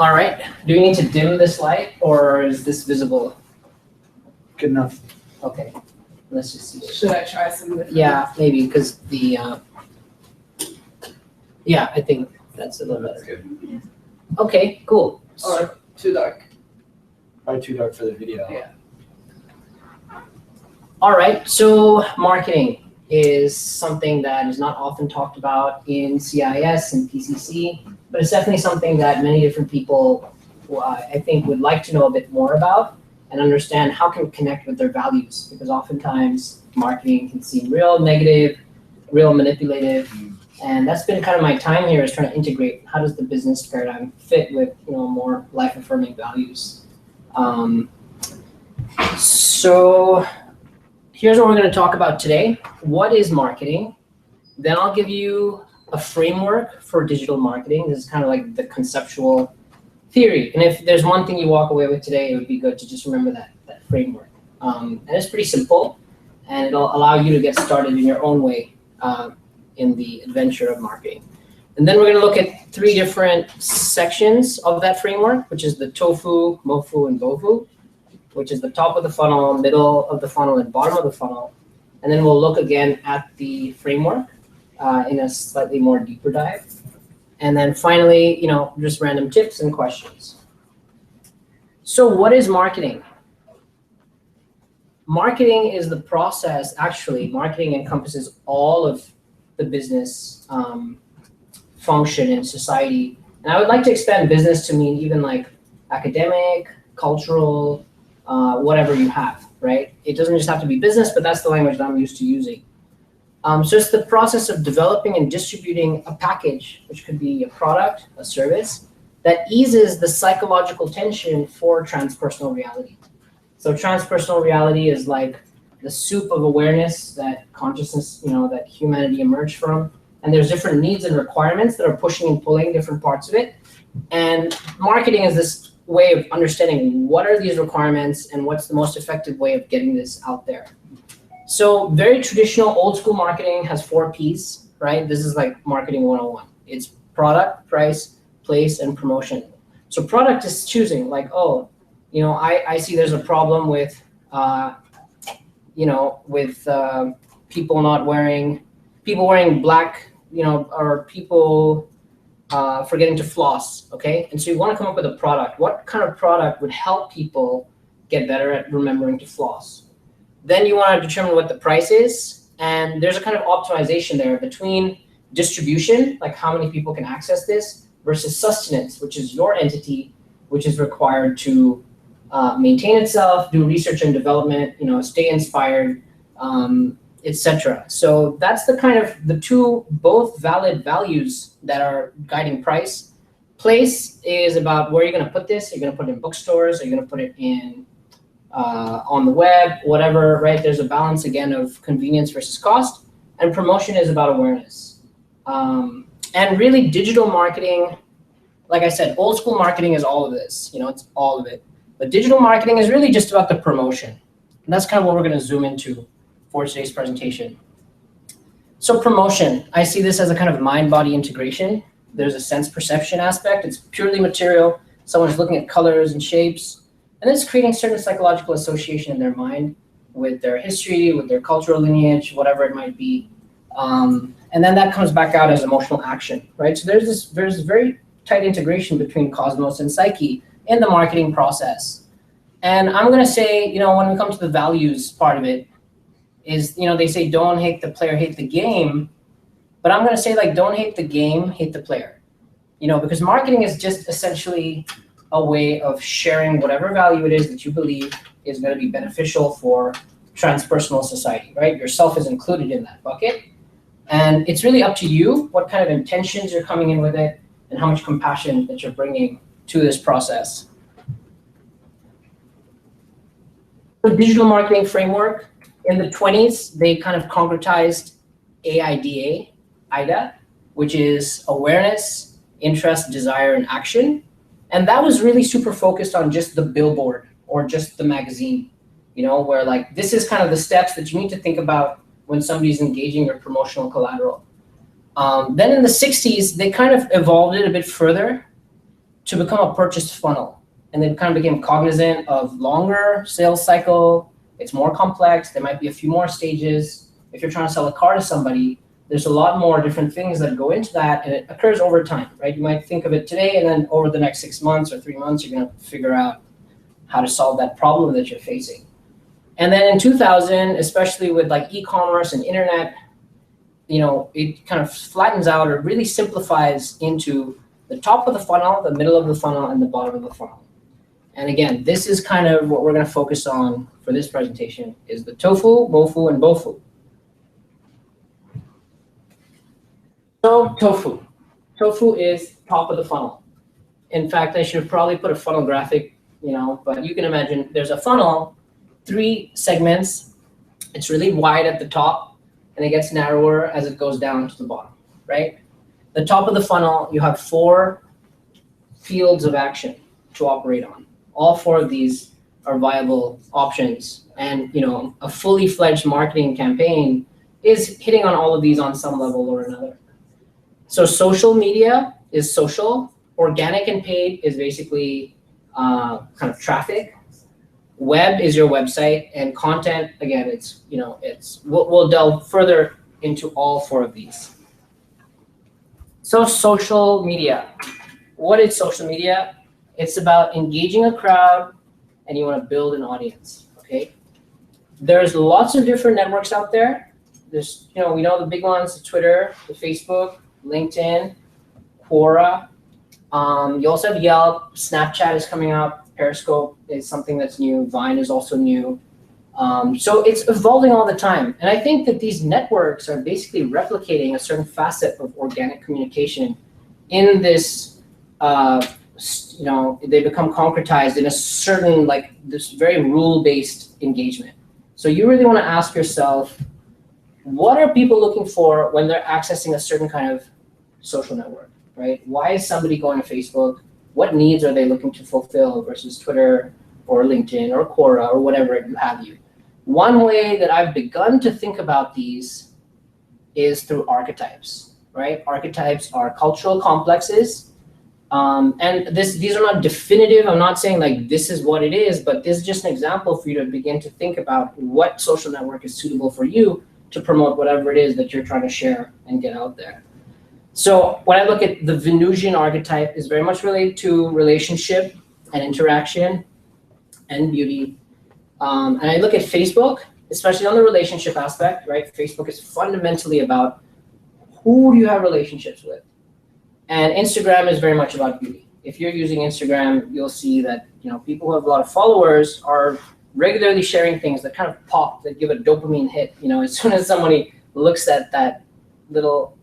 All right. Do we need to dim this light, or is this visible? Good enough. Okay. Let's just see. Should I try some different? Yeah, maybe because the. Yeah, I think that's a little That's better. good. Okay, cool. Or too dark? Probably too dark for the video. Yeah. All right. So marketing is something that is not often talked about in CIS and PCC, but it's definitely something that many different people, I think, would like to know a bit more about and understand how can it connect with their values, because oftentimes marketing can seem real negative, real manipulative, and that's been kind of my time here, is trying to integrate how does the business paradigm fit with more life-affirming values. So here's what we're going to talk about today. What is marketing? Then I'll give you a framework for digital marketing. This is kind of like the conceptual theory. And if there's one thing you walk away with today, it would be good to just remember that framework. And it's pretty simple, and it'll allow you to get started in your own way in the adventure of marketing. And then we're going to look at 3 different sections of that framework, which is the tofu, mofu, and bofu, which is the top of the funnel, middle of the funnel, and bottom of the funnel. And then we'll look again at the framework in a slightly more deeper dive. And then finally, just random tips and questions. So what is marketing? Marketing is the process, actually, marketing encompasses all of the business function in society. And I would like to expand business to mean even like academic, cultural, whatever you have, right? It doesn't just have to be business, but that's the language that I'm used to using. So it's the process of developing and distributing a package, which could be a product, a service, that eases the psychological tension for transpersonal reality. So transpersonal reality is like the soup of awareness that consciousness, that humanity emerged from. And there's different needs and requirements that are pushing and pulling different parts of it. And marketing is this way of understanding what are these requirements and what's the most effective way of getting this out there. So very traditional old school marketing has 4 Ps, right? This is like marketing 101. It's product, price, place, and promotion. So product is choosing like, I see there's a problem with, people wearing black, or people forgetting to floss, okay? And so you want to come up with a product. What kind of product would help people get better at remembering to floss? Then you want to determine what the price is, and there's a kind of optimization there between distribution, like how many people can access this, versus sustenance, which is your entity, which is required to maintain itself, do research and development, stay inspired, etc. So that's the kind of the 2 both valid values that are guiding price. Place is about where you're going to put this. You're going to put it in bookstores. You're going to put it in on the web, whatever, right? There's a balance again of convenience versus cost. And promotion is about awareness. And really digital marketing, like I said, old school marketing is all of this, it's all of it. But digital marketing is really just about the promotion. And that's kind of what we're going to zoom into for today's presentation. So promotion, I see this as a kind of mind-body integration. There's a sense perception aspect. It's purely material. Someone's looking at colors and shapes, and it's creating certain psychological association in their mind with their history, with their cultural lineage, whatever it might be. And then that comes back out as emotional action, right? So there's very tight integration between cosmos and psyche in the marketing process. And I'm going to say, when we come to the values part of it, is, they say don't hate the player, hate the game. But I'm going to say, like, don't hate the game, hate the player. Because marketing is just essentially a way of sharing whatever value it is that you believe is going to be beneficial for transpersonal society, right? Yourself is included in that bucket. And it's really up to you what kind of intentions you're coming in with it and how much compassion that you're bringing to this process. The digital marketing framework, in the 20s, they kind of concretized AIDA, which is awareness, interest, desire, and action. And that was really super focused on just the billboard or just the magazine, where like this is kind of the steps that you need to think about when somebody's engaging your promotional collateral. Then in the 60s, they kind of evolved it a bit further to become a purchase funnel. And they kind of became cognizant of longer sales cycle. It's more complex. There might be a few more stages. If you're trying to sell a car to somebody, there's a lot more different things that go into that, and it occurs over time, right? You might think of it today, and then over the next 6 months or 3 months, you're going to figure out how to solve that problem that you're facing. And then in 2000, especially with like e-commerce and internet, it kind of flattens out or really simplifies into the top of the funnel, the middle of the funnel, and the bottom of the funnel. And again, this is kind of what we're going to focus on for this presentation, is the tofu, mofu, and bofu. So tofu. Tofu is top of the funnel. In fact, I should have probably put a funnel graphic, but you can imagine there's a funnel, 3 segments. It's really wide at the top, and it gets narrower as it goes down to the bottom, right? The top of the funnel, you have 4 fields of action to operate on. All 4 of these are viable options. And a fully fledged marketing campaign is hitting on all of these on some level or another. So social media is social. Organic and paid is basically kind of traffic. Web is your website, and content, again, we'll delve further into all 4 of these. So social media. What is social media? It's about engaging a crowd, and you want to build an audience, okay? There's lots of different networks out there. There's, we know the big ones, the Twitter, the Facebook, LinkedIn, Quora. You also have Yelp. Snapchat is coming out. Periscope is something that's new. Vine is also new. So it's evolving all the time. And I think that these networks are basically replicating a certain facet of organic communication in this, they become concretized in a certain, this very rule-based engagement. So you really want to ask yourself, what are people looking for when they're accessing a certain kind of social network, right? Why is somebody going to Facebook? What needs are they looking to fulfill versus Twitter or LinkedIn or Quora or whatever you have you? One way that I've begun to think about these is through archetypes, right? Archetypes are cultural complexes. And these are not definitive. I'm not saying this is what it is, but this is just an example for you to begin to think about what social network is suitable for you to promote whatever it is that you're trying to share and get out there. So when I look at the Venusian archetype, is very much related to relationship and interaction and beauty. And I look at Facebook, especially on the relationship aspect, right? Facebook is fundamentally about who do you have relationships with? And Instagram is very much about beauty. If you're using Instagram, you'll see that people who have a lot of followers are regularly sharing things that kind of pop, that give a dopamine hit. As soon as somebody looks at that little,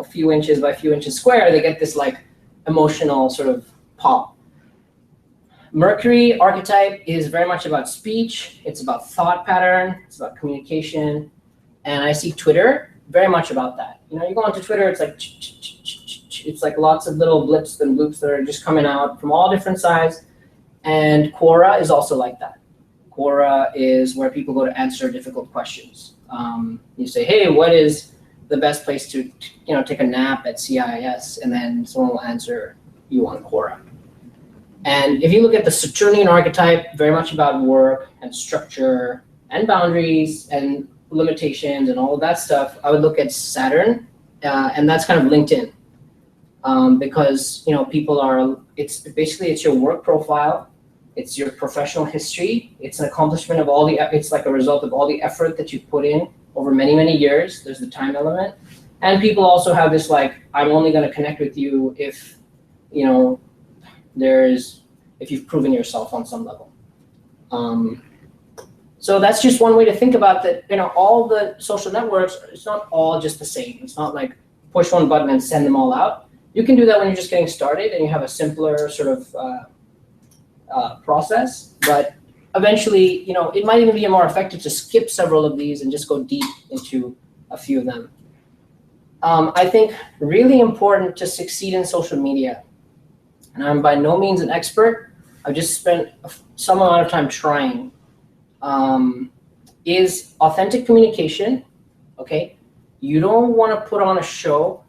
few inches by few inches square, they get this emotional sort of pop. Mercury archetype is very much about speech. It's about thought pattern. It's about communication. And I see Twitter very much about that. You go onto Twitter, it's like lots of little blips and bloops that are just coming out from all different sides. And Quora is also like that. Quora is where people go to answer difficult questions. You say, hey, what is the best place to take a nap at CIS? And then someone will answer you on Quora. And if you look at the Saturnian archetype, very much about work and structure and boundaries and limitations and all of that stuff, I would look at Saturn, and that's kind of LinkedIn. Because people are, it's your work profile, it's your professional history, it's an accomplishment of it's like a result of all the effort that you put in over many, many years. There's the time element. And people also have this I'm only going to connect with you if, if you've proven yourself on some level. So that's just one way to think about that. All the social networks, it's not all just the same. It's not like push one button and send them all out. You can do that when you're just getting started and you have a simpler sort of process. But eventually, it might even be more effective to skip several of these and just go deep into a few of them. I think really important to succeed in social media, and I'm by no means an expert, I've just spent some amount of time trying, is authentic communication, okay? You don't want to put on a show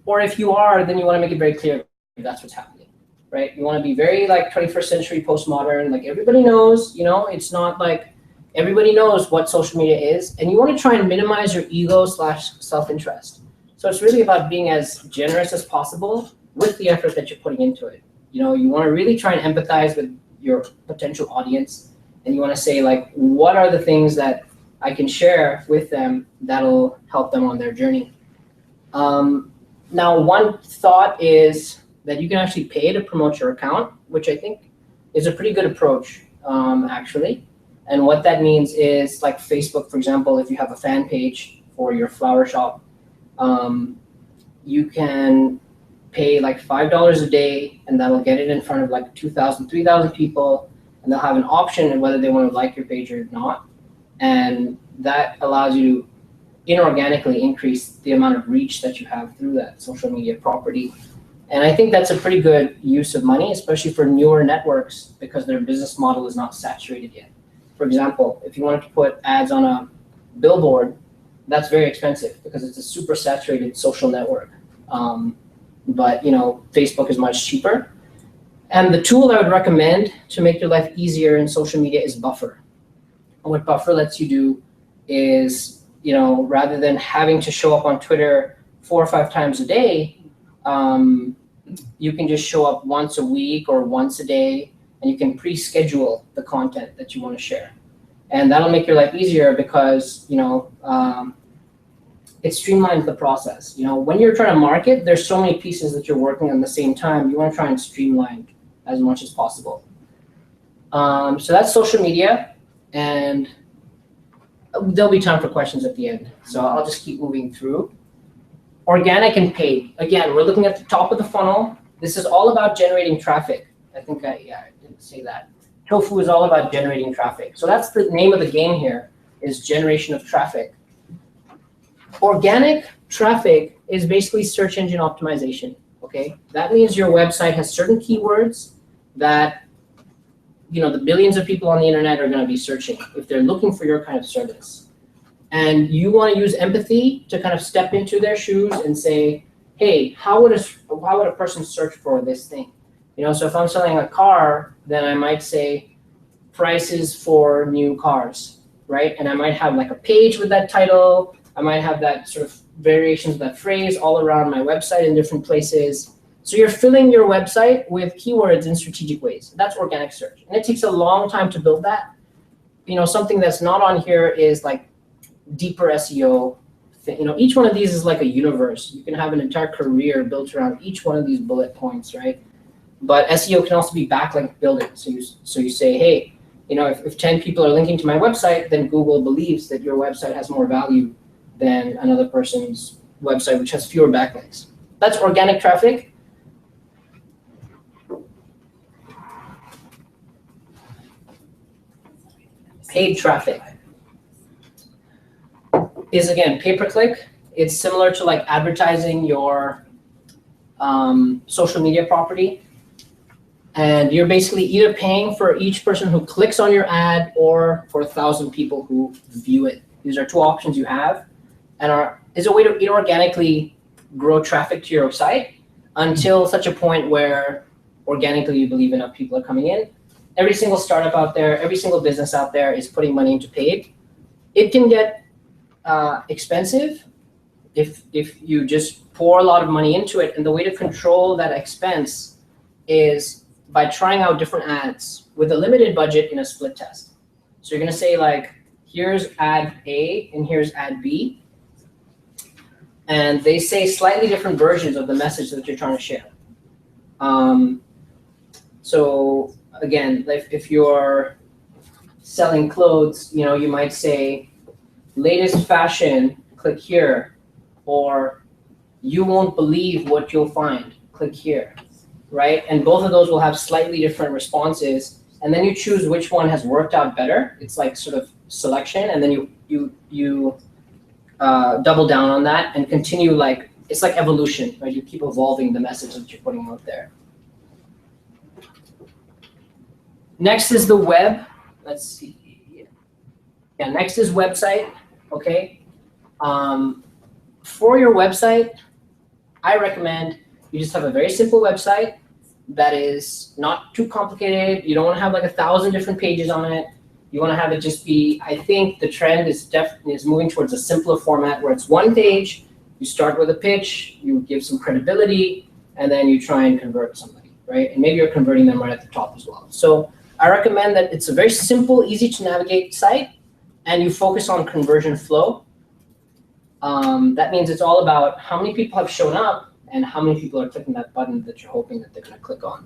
Or if you are, then you want to make it very clear that's what's happening, right? You want to be very like 21st century postmodern, like everybody knows, it's not like everybody knows what social media is, and you want to try and minimize your ego / self-interest. So it's really about being as generous as possible with the effort that you're putting into it. You want to really try and empathize with your potential audience, and you want to say like, what are the things that I can share with them that'll help them on their journey. Now, one thought is that you can actually pay to promote your account, which I think is a pretty good approach, actually. And what that means is, like Facebook, for example, if you have a fan page for your flower shop, you can pay like $5 a day, and that'll get it in front of like 2,000, 3,000 people, and they'll have an option of whether they want to like your page or not. And that allows you to inorganically increase the amount of reach that you have through that social media property. And I think that's a pretty good use of money, especially for newer networks, because their business model is not saturated yet. For example, if you wanted to put ads on a billboard, that's very expensive because it's a super saturated social network. But Facebook is much cheaper. And the tool I would recommend to make your life easier in social media is Buffer. And what Buffer lets you do is, rather than having to show up on Twitter 4 or 5 times a day, you can just show up once a week or once a day, and you can pre-schedule the content that you want to share. And that'll make your life easier because, it streamlines the process. When you're trying to market, there's so many pieces that you're working on at the same time. You want to try and streamline as much as possible. So that's social media, and there'll be time for questions at the end. So I'll just keep moving through. Organic and paid. Again, we're looking at the top of the funnel. This is all about generating traffic. I think I didn't say that. Tofu is all about generating traffic. So that's the name of the game here, is generation of traffic. Organic traffic is basically search engine optimization, okay? That means your website has certain keywords that the billions of people on the internet are going to be searching if they're looking for your kind of service. And you want to use empathy to kind of step into their shoes and say, hey, how would a person search for this thing? So if I'm selling a car, then I might say prices for new cars, right? And I might have like a page with that title. I might have that sort of variations of that phrase all around my website in different places. So you're filling your website with keywords in strategic ways. That's organic search. And it takes a long time to build that. Something that's not on here is like deeper SEO. Each one of these is like a universe. You can have an entire career built around each one of these bullet points, right? But SEO can also be backlink building. So you say, hey, if 10 people are linking to my website, then Google believes that your website has more value than another person's website, which has fewer backlinks. That's organic traffic. Paid traffic is, again, pay-per-click. It's similar to like advertising your social media property. And you're basically either paying for each person who clicks on your ad or for 1,000 people who view it. These are 2 options you have, and is a way to inorganically grow traffic to your site until such a point where organically you believe enough people are coming in. Every single startup out there, every single business out there is putting money into paid. It can get expensive if you just pour a lot of money into it. And the way to control that expense is by trying out different ads with a limited budget in a split test. So you're going to say like, here's ad A and here's ad B. And they say slightly different versions of the message that you're trying to share. So again, if you're selling clothes, you might say latest fashion, click here, or you won't believe what you'll find, click here, right? And both of those will have slightly different responses, and then you choose which one has worked out better. It's like sort of selection, and then you double down on that and continue, like it's like evolution, right? You keep evolving the message that you're putting out there. Next is the web. Let's see. Yeah, next is website. Okay. For your website, I recommend you just have a very simple website that is not too complicated. You don't want to have like 1,000 different pages on it. You want to have it just be, I think the trend is definitely moving towards a simpler format where it's one page. You start with a pitch, you give some credibility, and then you try and convert somebody, right? And maybe you're converting them right at the top as well. So I recommend that it's a very simple, easy to navigate site, and you focus on conversion flow. That means it's all about how many people have shown up and how many people are clicking that button that you're hoping that they're going to click on.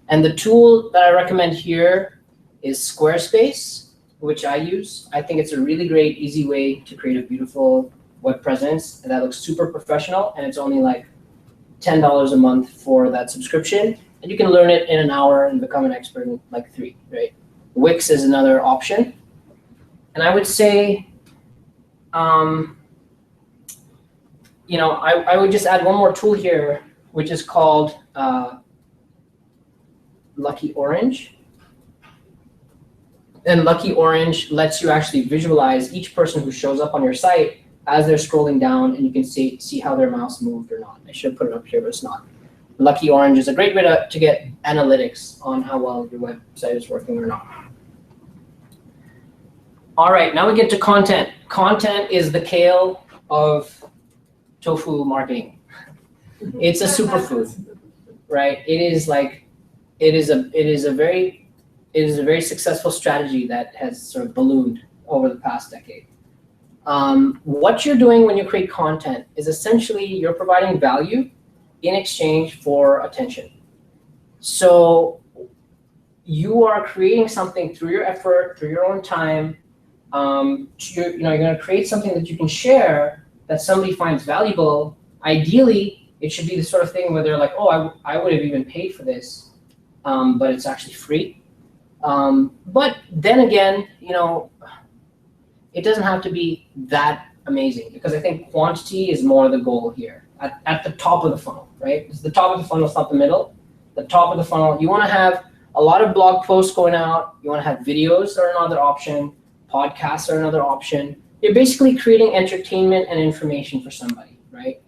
And the tool that I recommend here is Squarespace, which I use. I think it's a really great, easy way to create a beautiful web presence that looks super professional, and it's only like $10 a month for that subscription. And you can learn it in an hour and become an expert in like 3, right? Wix is another option. And I would say, you know, I would just add one more tool here, which is called Lucky Orange. And Lucky Orange lets you actually visualize each person who shows up on your site as they're scrolling down, and you can see how their mouse moved or not. I should put it up here, but it's not. Lucky Orange is a great way to get analytics on how well your website is working or not. All right, now we get to content. Content is the kale of tofu marketing. It's a superfood, right? It is a very successful strategy that has sort of ballooned over the past decade. What you're doing when you create content is essentially you're providing value in exchange for attention. So you are creating something through your effort, through your own time. You're going to create something that you can share that somebody finds valuable. Ideally, it should be the sort of thing where they're like, oh, I would have even paid for this, but it's actually free. But then again, you know, it doesn't have to be that amazing, because I think quantity is more the goal here at the top of the funnel, right? It's the top of the funnel, it's not the middle. The top of the funnel, you want to have a lot of blog posts going out. You want to have videos are another option. Podcasts are another option. You're basically creating entertainment and information for somebody, right?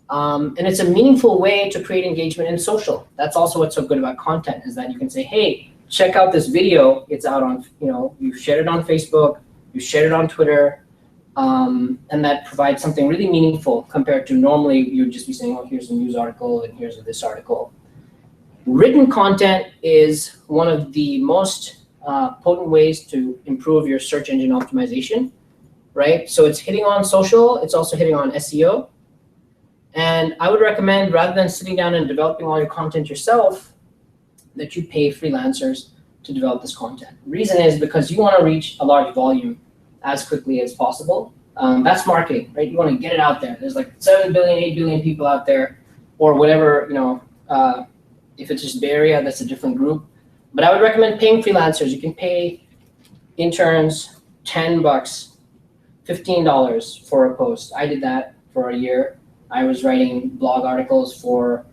And it's a meaningful way to create engagement in social. That's also what's so good about content, is that you can say, hey, check out this video. It's out on, you know, you shared it on Facebook, you shared it on Twitter, and that provides something really meaningful compared to normally you'd just be saying, oh, here's a news article and here's this article. Written content is one of the most potent ways to improve your search engine optimization, right? So it's hitting on social, it's also hitting on SEO. And I would recommend, rather than sitting down and developing all your content yourself, that you pay freelancers to develop this content. Reason is because you want to reach a large volume as quickly as possible. That's marketing, right? You want to get it out there. There's like 7 billion, 8 billion people out there, or whatever, you know, if it's just Bay Area, that's a different group. But I would recommend paying freelancers. You can pay interns $10, $15 for a post. I did that for a year. I was writing blog articles for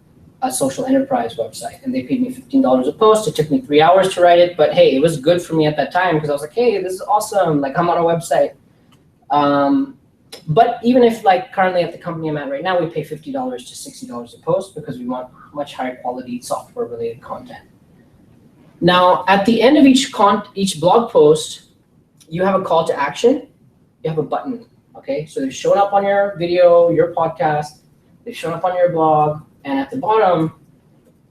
a social enterprise website, and they paid me $15 a post. It took me 3 hours to write it, but hey, it was good for me at that time because I was like, hey, this is awesome. Like, I'm on a website. But even if, like, currently at the company I'm at right now, we pay $50 to $60 a post because we want much higher quality software related content. Now, at the end of each blog post, you have a call to action. You have a button. Okay, so they've shown up on your video, your podcast, they've shown up on your blog, and at the bottom,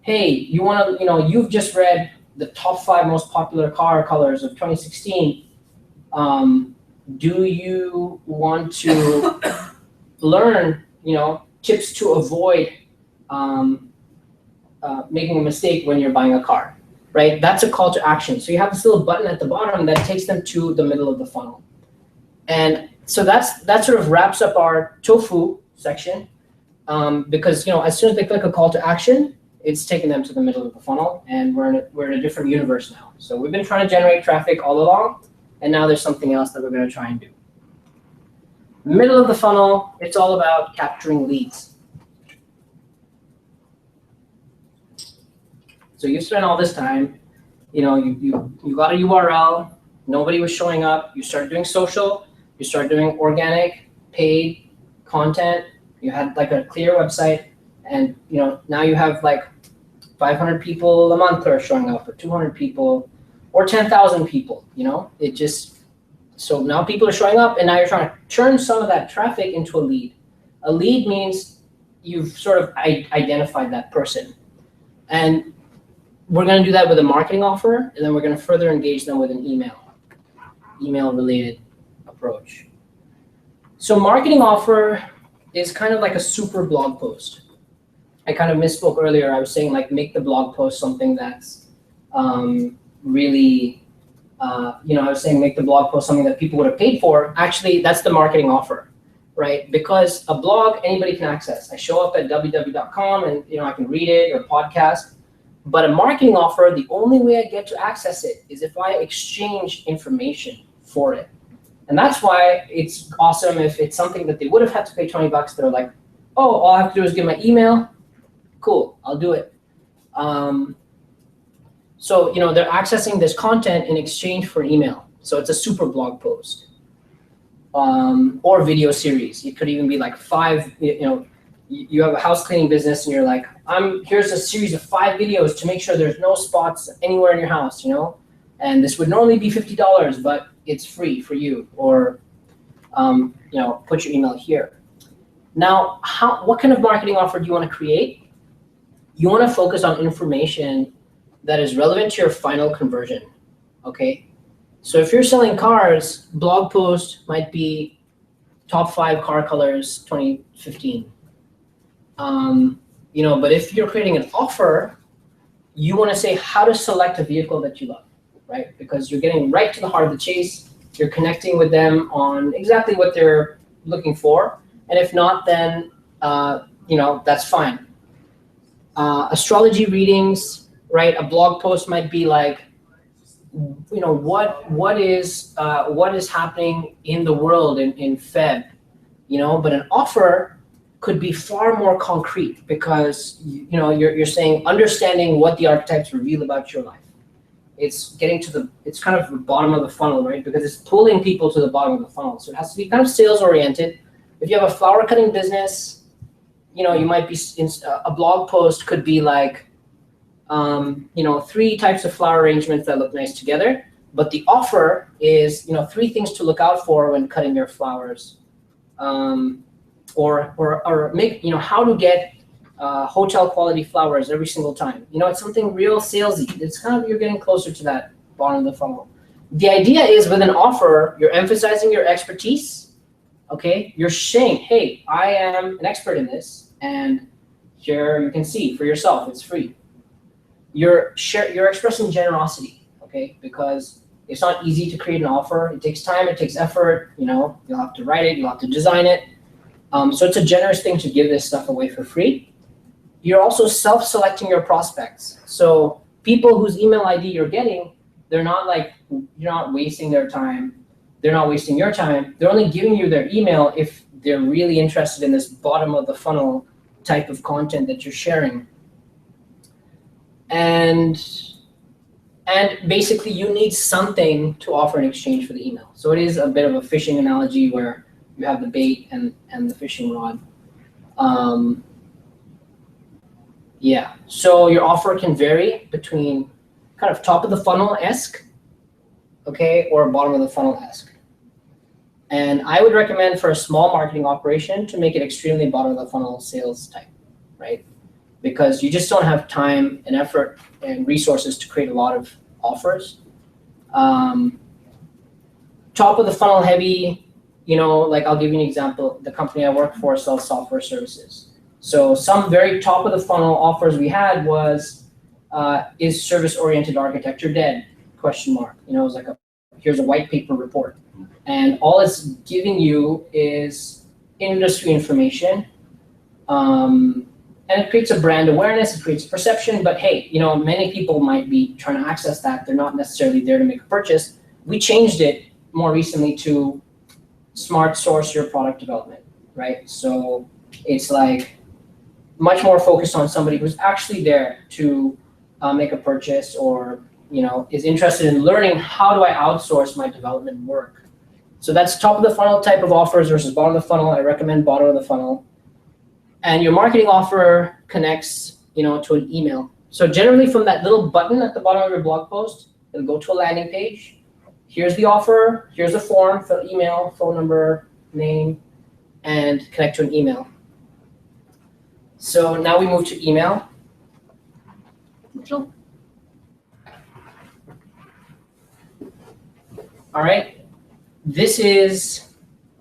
hey, you want to, you know, you've just read the top 5 most popular car colors of 2016. Do you want to learn, you know, tips to avoid making a mistake when you're buying a car, right? That's a call to action. So you have this little button at the bottom that takes them to the middle of the funnel. And so that sort of wraps up our tofu section, because, you know, as soon as they click a call to action, it's taking them to the middle of the funnel, and we're in a different universe now. So we've been trying to generate traffic all along, and now there's something else that we're going to try and do. Middle of the funnel, it's all about capturing leads. So you spent all this time, you know, you got a URL, nobody was showing up, you started doing social, you start doing organic, paid content, you had like a clear website, And now you have like 500 people a month are showing up, or 200 people, or 10,000 people. It just, so now people are showing up, and now you're trying to turn some of that traffic into a lead. A lead means you've sort of identified that person. And we're going to do that with a marketing offer, and then we're going to further engage them with an email-related approach. So marketing offer is kind of like a super blog post. I kind of misspoke earlier. I was saying like make the blog post something that's really, I was saying make the blog post something that people would have paid for. Actually, that's the marketing offer, right? Because a blog, anybody can access. I show up at www.com and I can read it, or podcast. But a marketing offer, the only way I get to access it is if I exchange information for it. And that's why it's awesome if it's something that they would have had to pay $20. They're like, oh, all I have to do is give my email. Cool, I'll do it. So they're accessing this content in exchange for email. So it's a super blog post, or video series. It could even be like 5. You have a house cleaning business, and you're like, here's a series of 5 videos to make sure there's no spots anywhere in your house. And this would normally be $50, but it's free for you. Or put your email here. Now, what kind of marketing offer do you want to create? You want to focus on information that is relevant to your final conversion, okay? So if you're selling cars, blog post might be top 5 car colors 2015. But if you're creating an offer, you want to say how to select a vehicle that you love, right? Because you're getting right to the heart of the chase. You're connecting with them on exactly what they're looking for. And if not, then, that's fine. Astrology readings, right? A blog post might be like, what is happening in the world in Feb, but an offer could be far more concrete, because you're saying understanding what the archetypes reveal about your life. It's getting to it's kind of the bottom of the funnel, right? Because it's pulling people to the bottom of the funnel. So it has to be kind of sales oriented. If you have a flower cutting business, you might be a blog post could be like 3 types of flower arrangements that look nice together. But the offer is 3 things to look out for when cutting your flowers. Or make, how to get hotel quality flowers every single time. It's something real salesy. It's kind of, you're getting closer to that bottom of the funnel. The idea is with an offer, you're emphasizing your expertise, okay? You're saying, hey, I am an expert in this, and here you can see for yourself, it's free. You're expressing generosity, okay? Because it's not easy to create an offer. It takes time, it takes effort, you'll have to write it, you'll have to design it. So it's a generous thing to give this stuff away for free. You're also self-selecting your prospects. So people whose email ID you're getting, you're not wasting their time. They're not wasting your time. They're only giving you their email if they're really interested in this bottom of the funnel type of content that you're sharing. And basically you need something to offer in exchange for the email. So it is a bit of a fishing analogy where you have the bait and the fishing rod. So your offer can vary between kind of top of the funnel-esque, okay, or bottom of the funnel-esque. And I would recommend for a small marketing operation to make it extremely bottom of the funnel sales type, right? Because you just don't have time and effort and resources to create a lot of offers. Top of the funnel heavy, like I'll give you an example. The company I work for sells software services. So some very top of the funnel offers we had was, is service-oriented architecture dead? Question mark. It was like here's a white paper report. And all it's giving you is industry information. And it creates a brand awareness, it creates perception, but hey, many people might be trying to access that. They're not necessarily there to make a purchase. We changed it more recently to smart source your product development, right? So it's like much more focused on somebody who's actually there to make a purchase, or is interested in learning how do I outsource my development work. So that's top of the funnel type of offers versus bottom of the funnel. I recommend bottom of the funnel. And your marketing offer connects, to an email. So generally from that little button at the bottom of your blog post, it'll go to a landing page. Here's the offer, here's a form, fill email, phone number, name, and connect to an email. So now we move to email. All right, this is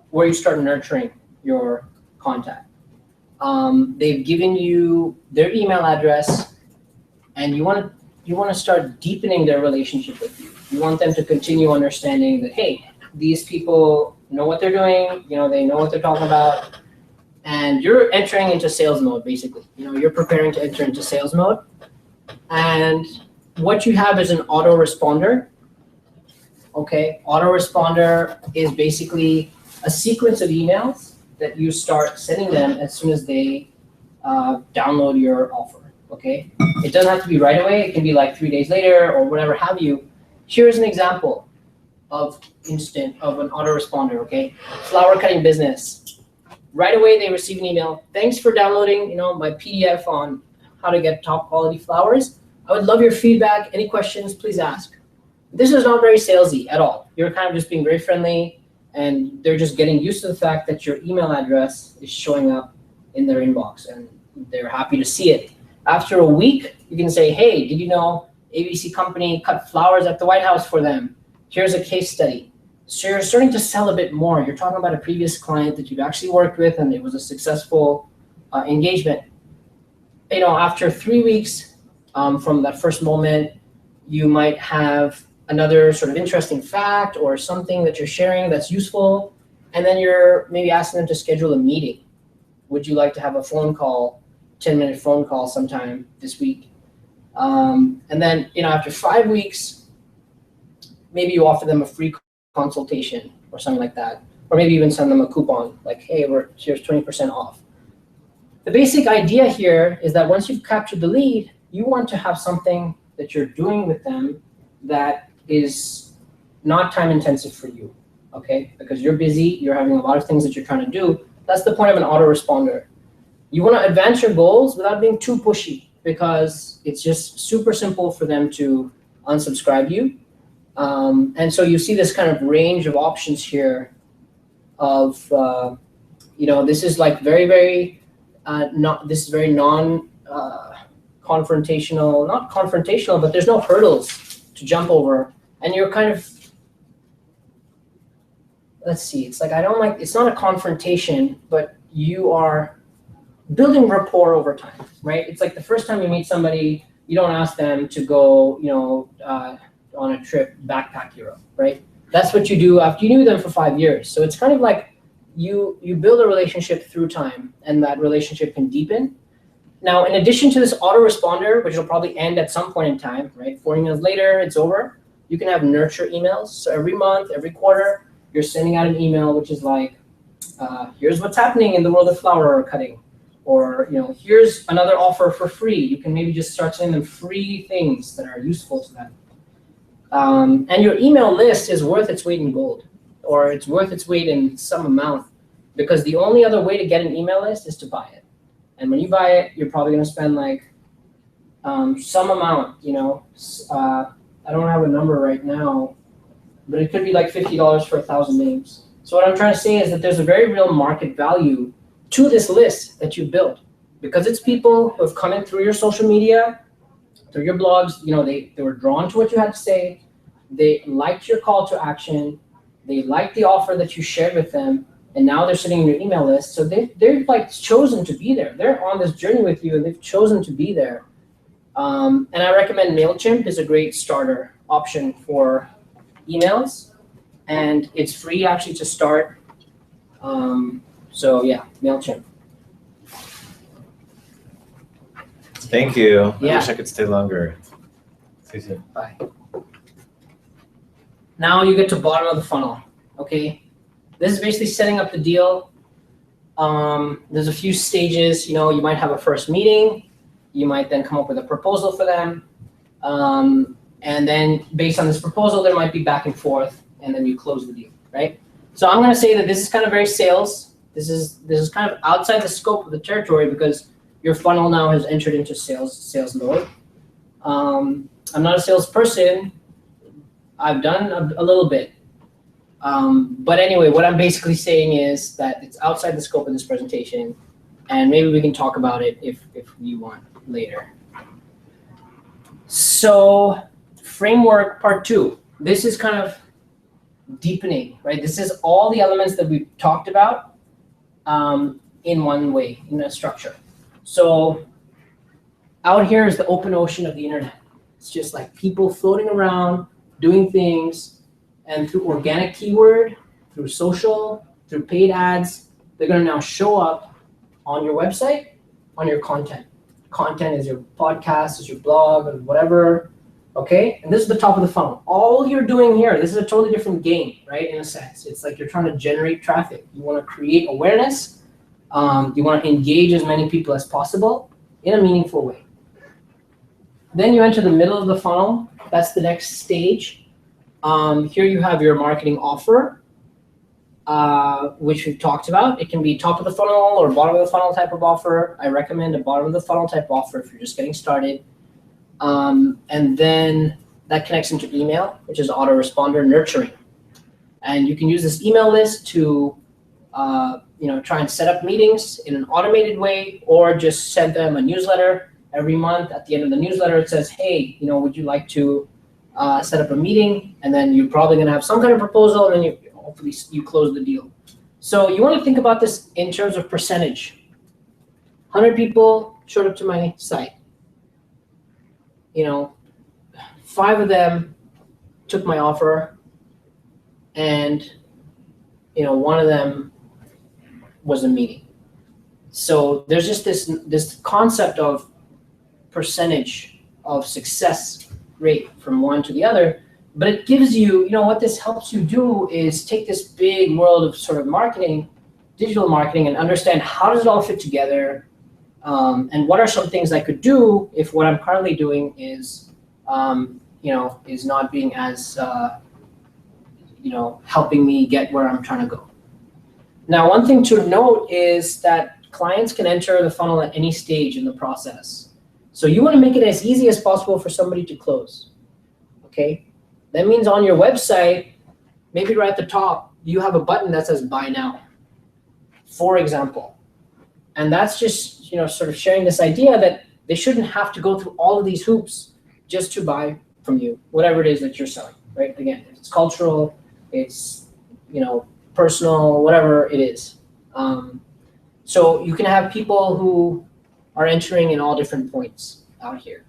where you start nurturing your contact. They've given you their email address, and you want to start deepening their relationship with you. You want them to continue understanding that, hey, these people know what they're doing, they know what they're talking about, and you're entering into sales mode, basically. You're preparing to enter into sales mode, and what you have is an autoresponder. Okay, autoresponder is basically a sequence of emails that you start sending them as soon as they download your offer. Okay, it doesn't have to be right away. It can be like 3 days later or whatever have you. Here's an example of an autoresponder. Okay, flower cutting business. Right away they receive an email. Thanks for downloading, my PDF on how to get top quality flowers. I would love your feedback. Any questions, please ask. This is not very salesy at all. You're kind of just being very friendly, and they're just getting used to the fact that your email address is showing up in their inbox, and they're happy to see it. After a week, you can say, hey, did you know ABC company cut flowers at the White House for them? Here's a case study. So you're starting to sell a bit more. You're talking about a previous client that you've actually worked with, and it was a successful engagement. After 3 weeks from that first moment, you might have another sort of interesting fact or something that you're sharing that's useful, and then you're maybe asking them to schedule a meeting. Would you like to have a phone call, 10-minute phone call sometime this week? And then, after 5 weeks, maybe you offer them a free consultation or something like that, or maybe even send them a coupon, like, hey, here's 20% off. The basic idea here is that once you've captured the lead, you want to have something that you're doing with them that is not time intensive for you, okay? Because you're busy, you're having a lot of things that you're trying to do. That's the point of an autoresponder. You want to advance your goals without being too pushy, because it's just super simple for them to unsubscribe you. And so you see this kind of range of options here of, this is like very confrontational, not confrontational, but there's no hurdles to jump over. And you're kind of, let's see, it's like, it's not a confrontation, but you are building rapport over time, right? It's like the first time you meet somebody, you don't ask them to go, on a trip backpack Europe, right? That's what you do after you knew them for 5 years. So it's kind of like you build a relationship through time, and that relationship can deepen. Now, in addition to this autoresponder, which will probably end at some point in time, right? 4 emails later, it's over. You can have nurture emails. So every month, every quarter, you're sending out an email, which is like, here's what's happening in the world of flower cutting. Or, here's another offer for free. You can maybe just start sending them free things that are useful to them. And your email list is worth its weight in gold, or it's worth its weight in some amount, because the only other way to get an email list is to buy it. And when you buy it, you're probably going to spend like some amount, I don't have a number right now, but it could be like $50 for 1,000 names. So what I'm trying to say is that there's a very real market value to this list that you built, because it's people who have come in through your social media, through your blogs. They were drawn to what you had to say. They liked your call to action. They liked the offer that you shared with them. And now they're sitting in your email list. So they're like chosen to be there. They're on this journey with you, and they've chosen to be there. And I recommend Mailchimp is a great starter option for emails. And it's free actually to start. So yeah, Mailchimp. Thank you. Yeah. I wish I could stay longer. See you soon. Bye. Now you get to bottom of the funnel, okay? This is basically setting up the deal. There's a few stages. You might have a first meeting. You might then come up with a proposal for them. And then based on this proposal, there might be back and forth, and then you close the deal, right? So I'm going to say that this is kind of very sales. This is kind of outside the scope of the territory, because your funnel now has entered into sales mode. I'm not a salesperson. I've done a little bit. But anyway, what I'm basically saying is that it's outside the scope of this presentation, and maybe we can talk about it if you want later. So framework part 2. This is kind of deepening, right? This is all the elements that we've talked about in one way, in a structure. So out here is the open ocean of the internet. It's just like people floating around, doing things, and through organic keyword, through social, through paid ads, they're gonna now show up on your website, on your content. Content is your podcast, is your blog, or whatever, okay? And this is the top of the funnel. All you're doing here, this is a totally different game, right, in a sense. It's like you're trying to generate traffic. You wanna create awareness. You wanna engage as many people as possible in a meaningful way. Then you enter the middle of the funnel. That's the next stage. Here you have your marketing offer, which we've talked about. It can be top of the funnel or bottom of the funnel type of offer. I recommend a bottom of the funnel type offer if you're just getting started. And then that connects into email, which is autoresponder nurturing. And you can use this email list to try and set up meetings in an automated way, or just send them a newsletter every month. At the end of the newsletter, it says, hey, would you like to set up a meeting? And then you're probably going to have some kind of proposal, and then hopefully you close the deal. So you want to think about this in terms of percentage. 100 people showed up to my site. 5 of them took my offer, and 1 of them was a meeting. So there's just this concept of percentage of success rate from one to the other, but it gives you, what this helps you do is take this big world of sort of marketing, digital marketing, and understand how does it all fit together, and what are some things I could do if what I'm currently doing is, is not being as, helping me get where I'm trying to go. Now, one thing to note is that clients can enter the funnel at any stage in the process. So you want to make it as easy as possible for somebody to close, okay? That means on your website, maybe right at the top, you have a button that says buy now, for example. And that's just, sort of sharing this idea that they shouldn't have to go through all of these hoops just to buy from you, whatever it is that you're selling, right? Again, if it's cultural, it's, personal, whatever it is. So you can have people who are entering in all different points out here.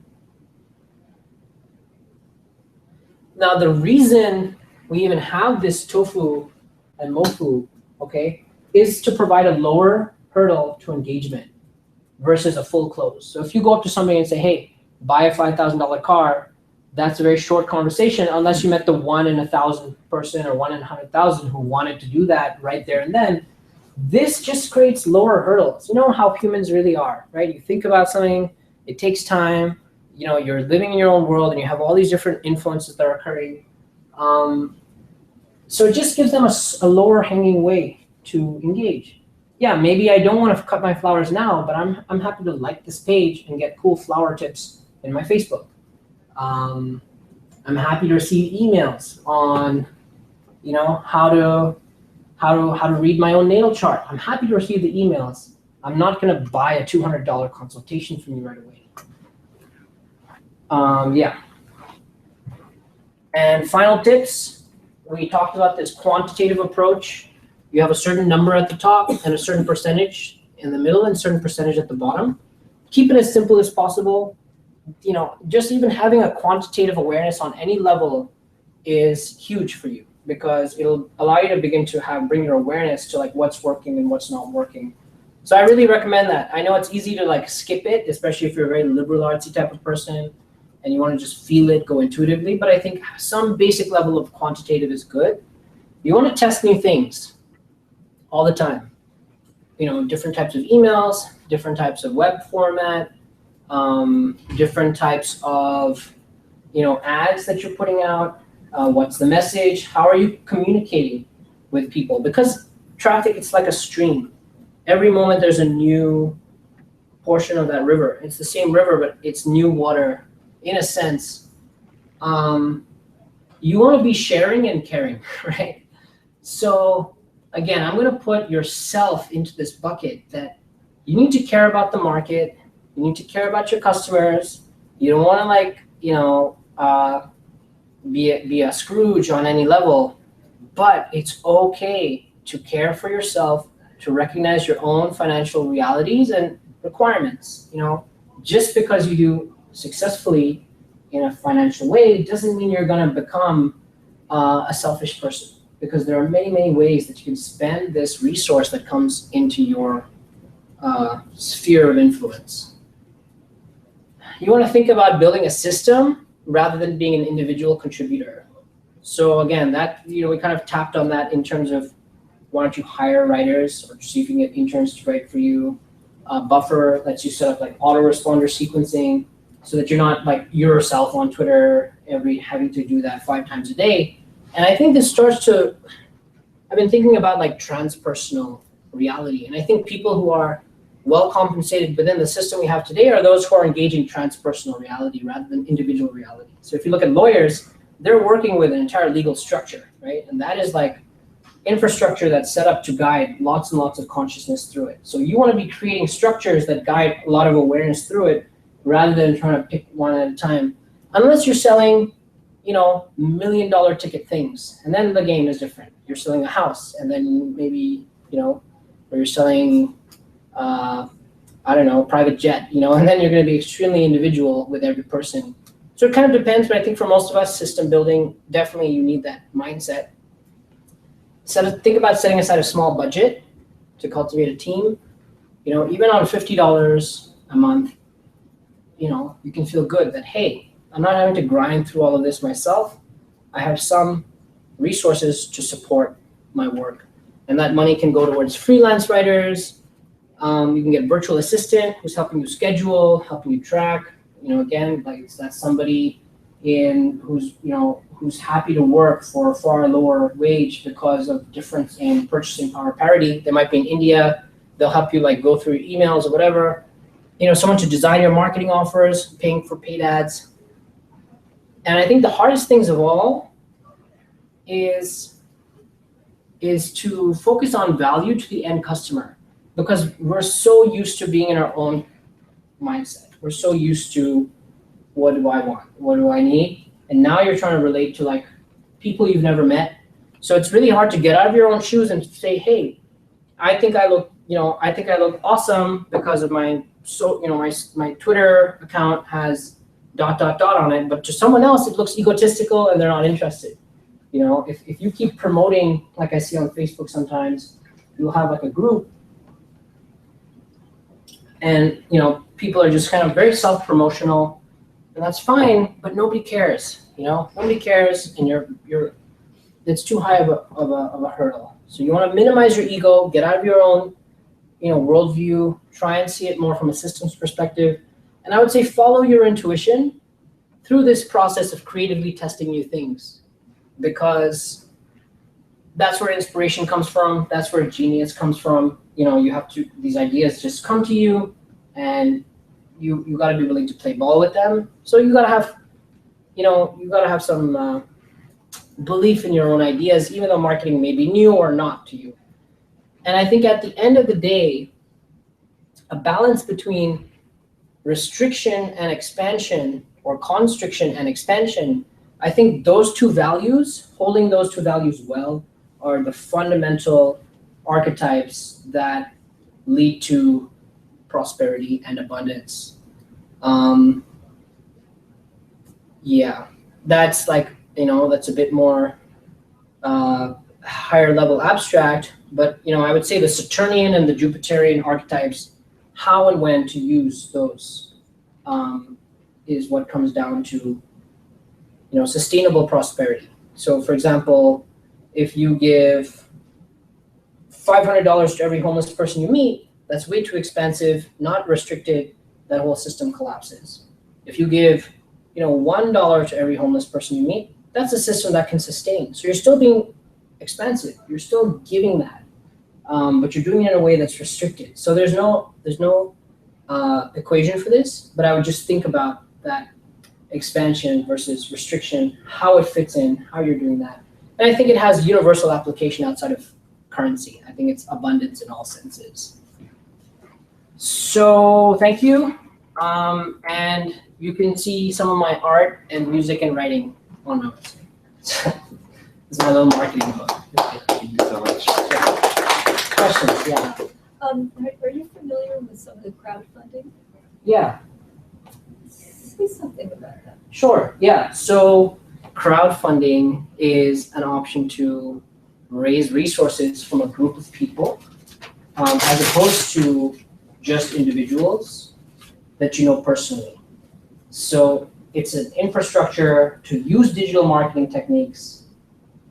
Now, the reason we even have this tofu and mofu, okay, is to provide a lower hurdle to engagement versus a full close. So if you go up to somebody and say, hey, buy a $5,000 car, that's a very short conversation unless you met the 1 in 1,000 person or 1 in 100,000 who wanted to do that right there and then. This just creates lower hurdles. You know how humans really are, right? You think about something, it takes time, you're living in your own world and you have all these different influences that are occurring. So it just gives them a lower hanging way to engage. Yeah, maybe I don't want to cut my flowers now, but I'm happy to like this page and get cool flower tips in my Facebook. I'm happy to receive emails on, how to read my own natal chart. I'm happy to receive the emails. I'm not going to buy a $200 consultation from you right away. Yeah. And final tips, we talked about this quantitative approach. You have a certain number at the top and a certain percentage in the middle and a certain percentage at the bottom. Keep it as simple as possible. Just even having a quantitative awareness on any level is huge for you, because it'll allow you to begin to bring your awareness to like what's working and what's not working. So I really recommend that. I know it's easy to like skip it, especially if you're a very liberal artsy type of person and you want to just feel it, go intuitively. But I think some basic level of quantitative is good. You want to test new things all the time. Different types of emails, different types of web format, different types of, ads that you're putting out. What's the message? How are you communicating with people? Because traffic, it's like a stream. Every moment there's a new portion of that river. It's the same river, but it's new water in a sense. You want to be sharing and caring, right? So again, I'm going to put yourself into this bucket that you need to care about the market. You need to care about your customers. You don't want to be a Scrooge on any level, but it's okay to care for yourself, to recognize your own financial realities and requirements. Just because you do successfully in a financial way doesn't mean you're going to become a selfish person, because there are many, many ways that you can spend this resource that comes into your sphere of influence. You want to think about building a system rather than being an individual contributor. So again, that we kind of tapped on that in terms of why don't you hire writers or see if you can get interns to write for you. Buffer lets you set up like autoresponder sequencing so that you're not like yourself on Twitter having to do that 5 times a day. And I think this starts to, I've been thinking about like transpersonal reality. And I think people who are well compensated within the system we have today are those who are engaging transpersonal reality rather than individual reality. So if you look at lawyers, they're working with an entire legal structure, right? And that is like infrastructure that's set up to guide lots and lots of consciousness through it. So you want to be creating structures that guide a lot of awareness through it rather than trying to pick one at a time. Unless you're selling, $1 million ticket things, and then the game is different. You're selling a house, and then maybe, or you're selling, private jet, and then you're going to be extremely individual with every person. So it kind of depends, but I think for most of us, system building, definitely you need that mindset. So think about setting aside a small budget to cultivate a team. Even on $50 a month, you can feel good that, hey, I'm not having to grind through all of this myself. I have some resources to support my work. And that money can go towards freelance writers. You can get a virtual assistant who's helping you schedule, helping you track. Again, like that's somebody who's happy to work for a far lower wage because of difference in purchasing power parity. They might be in India. They'll help you like go through your emails or whatever. Someone to design your marketing offers, paying for paid ads. And I think the hardest things of all is to focus on value to the end customer, because we're so used to being in our own mindset. We're so used to, what do I want? What do I need? And now you're trying to relate to like people you've never met. So it's really hard to get out of your own shoes and say, hey, I think I look awesome because of my Twitter account has ... on it, but to someone else it looks egotistical and they're not interested. If you keep promoting, like I see on Facebook sometimes, you'll have like a group and people are just kind of very self-promotional, and that's fine, but nobody cares. Nobody cares, and it's too high of a hurdle. So you want to minimize your ego, get out of your own worldview, try and see it more from a systems perspective. And I would say follow your intuition through this process of creatively testing new things, because that's where inspiration comes from. That's where genius comes from. These ideas just come to you, and you got to be willing to play ball with them. So you got to have some belief in your own ideas, even though marketing may be new or not to you. And I think at the end of the day, a balance between restriction and expansion, or constriction and expansion, I think those two values, holding those two values well, are the fundamental archetypes that lead to prosperity and abundance. That's like, that's a bit more higher level abstract, but I would say the Saturnian and the Jupiterian archetypes, how and when to use those is what comes down to sustainable prosperity. So for example, if you give $500 to every homeless person you meet, that's way too expensive, not restricted, that whole system collapses. If you give $1 to every homeless person you meet, that's a system that can sustain. So you're still being expensive, you're still giving that, but you're doing it in a way that's restricted. So there's no equation for this, but I would just think about that expansion versus restriction, how it fits in, how you're doing that. And I think it has universal application outside of currency. I think it's abundance in all senses. So thank you. And you can see some of my art and music and writing on my website. It's my little marketing book. Thank you so much. Questions? Yeah. Are you familiar with some of the crowdfunding? Yeah. Say something about that. Sure. Yeah. So crowdfunding is an option to raise resources from a group of people, as opposed to just individuals that you know personally. So it's an infrastructure to use digital marketing techniques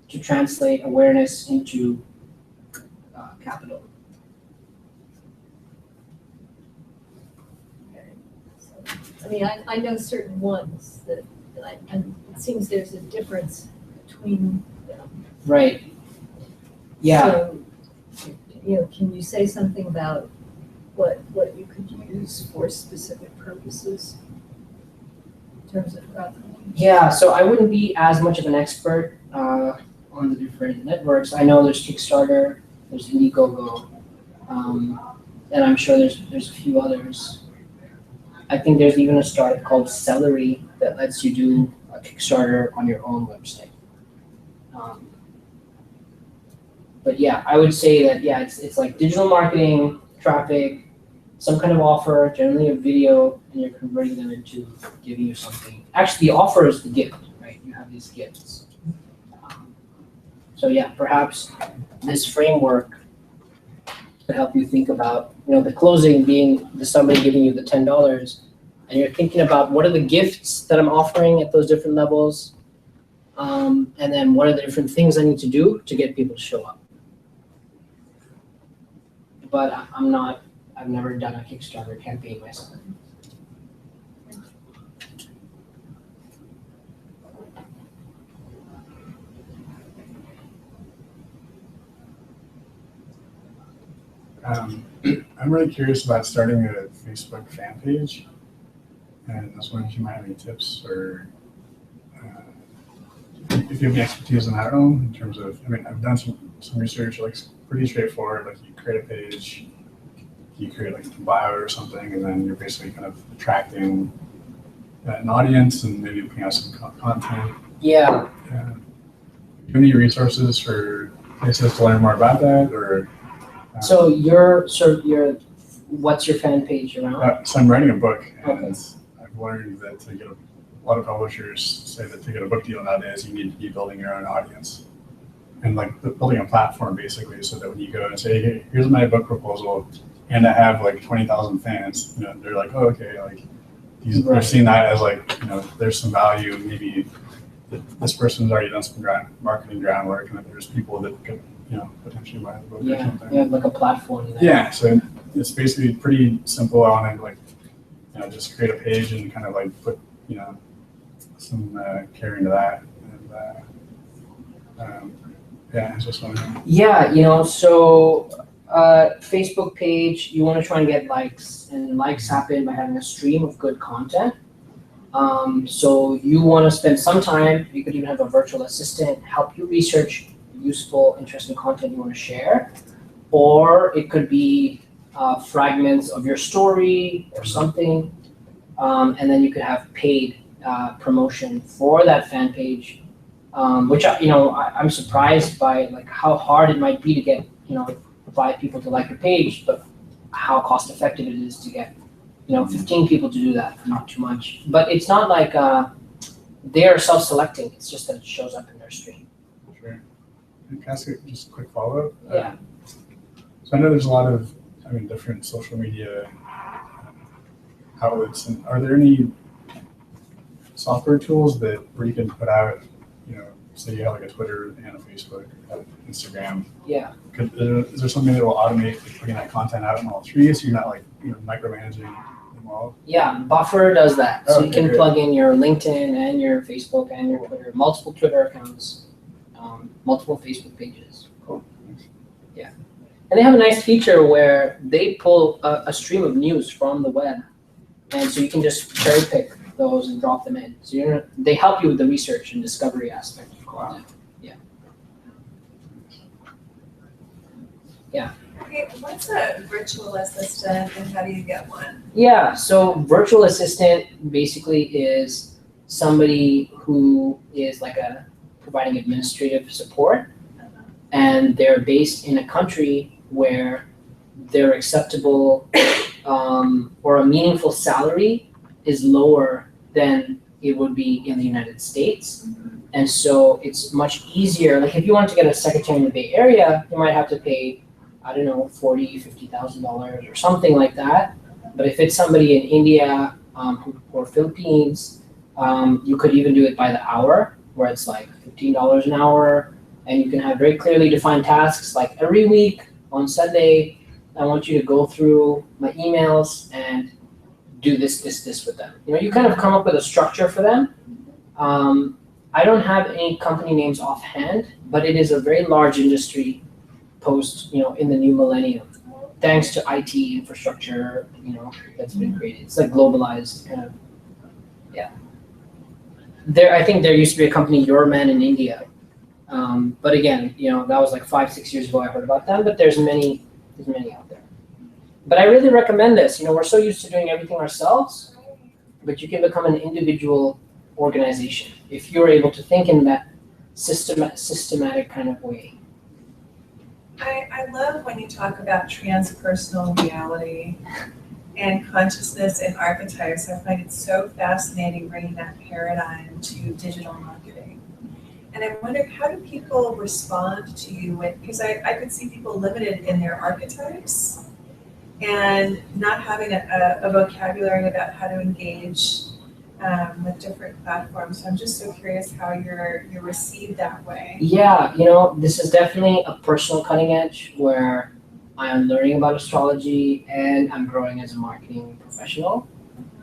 to translate awareness into capital. I mean, I know certain ones that, and it seems there's a difference between them. Right. Yeah. So, can you say something about what you could use for specific purposes in terms of crowdfunding? Yeah. So I wouldn't be as much of an expert on the different networks. I know there's Kickstarter, there's Indiegogo, and I'm sure there's a few others. I think there's even a startup called Celery that lets you do a Kickstarter on your own website. But yeah, I would say that, yeah, it's like digital marketing, traffic, some kind of offer, generally a video, and you're converting them into giving you something. Actually, the offer is the gift, right? You have these gifts. So yeah, perhaps this framework could help you think about, the closing being somebody giving you the $10, and you're thinking about what are the gifts that I'm offering at those different levels, and then what are the different things I need to do to get people to show up. But I've never done a Kickstarter campaign myself. I'm really curious about starting a Facebook fan page, and I was wondering if you might have any tips or if you have any expertise in that realm in terms of, I've done some research, like pretty straightforward, like you create a page, you create like a bio or something, and then you're basically kind of attracting an audience and maybe putting out some content. Yeah. Do you have any resources for places to learn more about that, or? So what's your fan page around? So I'm writing a book, and Okay. I've learned that a lot of publishers say that to get a book deal nowadays, you need to be building your own audience. And like building a platform basically, so that when you go and say, hey, here's my book proposal, and I have like 20,000 fans, they're like, oh, okay, like they're seeing that as like, there's some value. Maybe this person's already done some marketing groundwork, and that there's people that could, potentially buy the book or something. Yeah, like a platform. Yeah, so it's basically pretty simple. I want to like, just create a page and kind of like put, some care into that. And yeah, I just wondering. Yeah, so Facebook page, you want to try and get likes, and likes happen by having a stream of good content. So you want to spend some time, you could even have a virtual assistant help you research useful, interesting content you want to share, or it could be fragments of your story or something, and then you could have paid promotion for that fan page, which I'm surprised by like how hard it might be to get 5 people to like your page, but how cost effective it is to get 15 people to do that for not too much. But it's not like they're self-selecting, it's just that it shows up in their stream. Sure. Can I ask just a quick follow-up? Yeah. So I know there's a lot of different social media outlets, and are there any software tools where you can put out, say you have like a Twitter and a Facebook, Instagram? Yeah. Is there something that will automate putting that content out in all three, so you're not like micromanaging them all? Yeah, Buffer does that. So you Okay, can great. plug in your LinkedIn and your Facebook and your Twitter, multiple Twitter accounts, multiple Facebook pages. Cool. Thanks. And they have a nice feature where they pull a stream of news from the web. And so you can just cherry pick those and drop them in. So they help you with the research and discovery aspect of content. Okay, what's a virtual assistant and how do you get one? Yeah, so virtual assistant basically is somebody who is like providing administrative support, and they're based in a country where their acceptable or a meaningful salary is lower than it would be in the United States. And so it's much easier. Like if you want to get a secretary in the Bay Area, you might have to pay, I don't know, $40,000, $50,000 or something like that. But if it's somebody in India or Philippines, you could even do it by the hour, where it's like $15 an hour, and you can have very clearly defined tasks. Like every week on Sunday, I want you to go through my emails and do this with them. You kind of come up with a structure for them. I don't have any company names offhand, but it is a very large industry post, in the new millennium, thanks to IT infrastructure, that's been created. It's like globalized kind of, yeah. I think there used to be a company, Your Man, in India. But again, that was like 5-6 years ago I heard about them, but there's many out there. But I really recommend this. We're so used to doing everything ourselves, but you can become an individual organization if you're able to think in that systematic kind of way. I love when you talk about transpersonal reality and consciousness and archetypes. I find it so fascinating bringing that paradigm to digital marketing. And I wonder, how do people respond to you because I could see people limited in their archetypes and not having a vocabulary about how to engage with different platforms. So I'm just so curious how you're received that way. Yeah, this is definitely a personal cutting edge where I am learning about astrology and I'm growing as a marketing professional.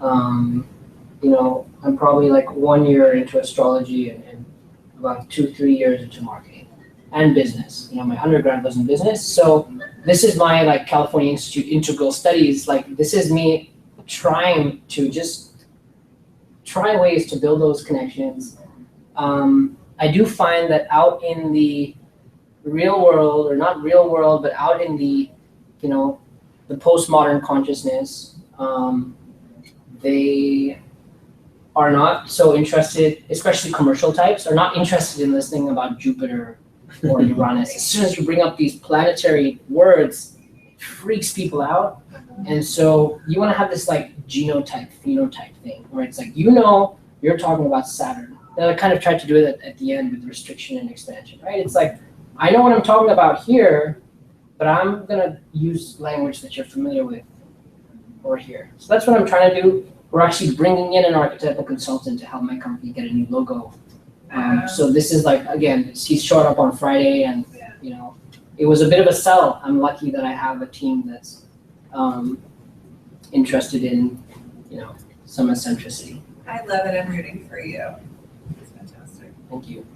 I'm probably like 1 year into astrology and about 2-3 years into marketing and business. My undergrad was in business. So this is my like California Institute Integral Studies. Like this is me trying to just try ways to build those connections. I do find that out in the real world, or not real world, but out in the, the postmodern consciousness, they are not so interested, especially commercial types, are not interested in listening about Jupiter or Uranus. As soon as you bring up these planetary words, it freaks people out. And so you want to have this like genotype, phenotype thing, where it's like, you're talking about Saturn. And I kind of tried to do it at the end with restriction and expansion, right? It's like, I know what I'm talking about here, but I'm going to use language that you're familiar with over here. So that's what I'm trying to do. We're actually bringing in an architectural consultant to help my company get a new logo. So this is like, again, he's showed up on Friday, and it was a bit of a sell. I'm lucky that I have a team that's interested in, some eccentricity. I love it. I'm rooting for you. It's fantastic. Thank you.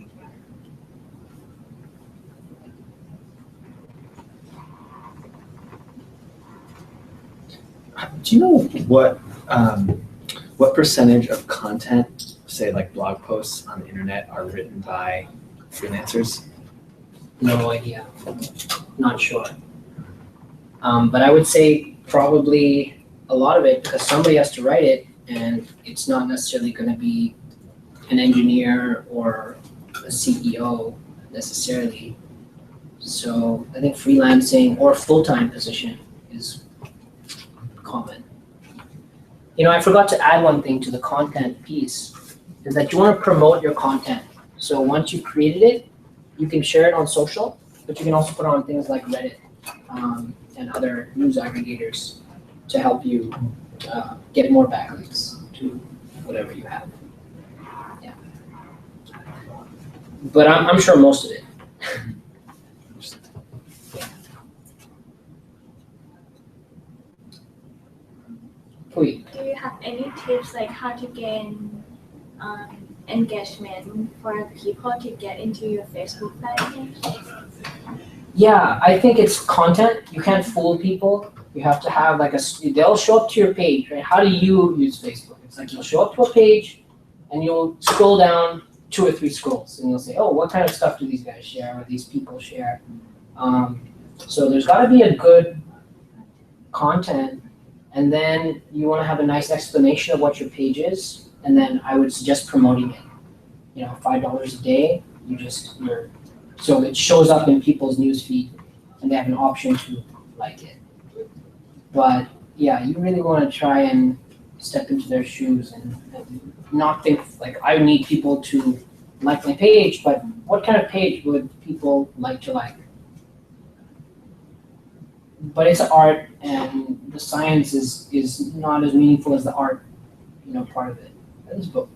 Do you know what percentage of content, say like blog posts on the internet, are written by freelancers? No idea. Not sure. But I would say probably a lot of it, because somebody has to write it, and it's not necessarily going to be an engineer or a CEO necessarily. So I think freelancing or full-time position is common. I forgot to add one thing to the content piece, is that you want to promote your content. So once you've created it, you can share it on social, but you can also put it on things like Reddit and other news aggregators to help you get more backlinks to whatever you have. Yeah. But I'm sure most of it. Please. Do you have any tips like how to gain engagement for people to get into your Facebook page? Yeah, I think it's content. You can't fool people. You have to have like they'll show up to your page, right? How do you use Facebook? It's like you'll show up to a page and you'll scroll down 2 or 3 scrolls and you'll say, oh, what kind of stuff do these guys share or these people share? So there's got to be a good content, and then you want to have a nice explanation of what your page is, and then I would suggest promoting it. You know, $5 a day, so it shows up in people's newsfeed and they have an option to like it. But yeah, you really want to try and step into their shoes and not think like I need people to like my page, but what kind of page would people like to like? But it's art, and the science is not as meaningful as the art, part of it. That is both.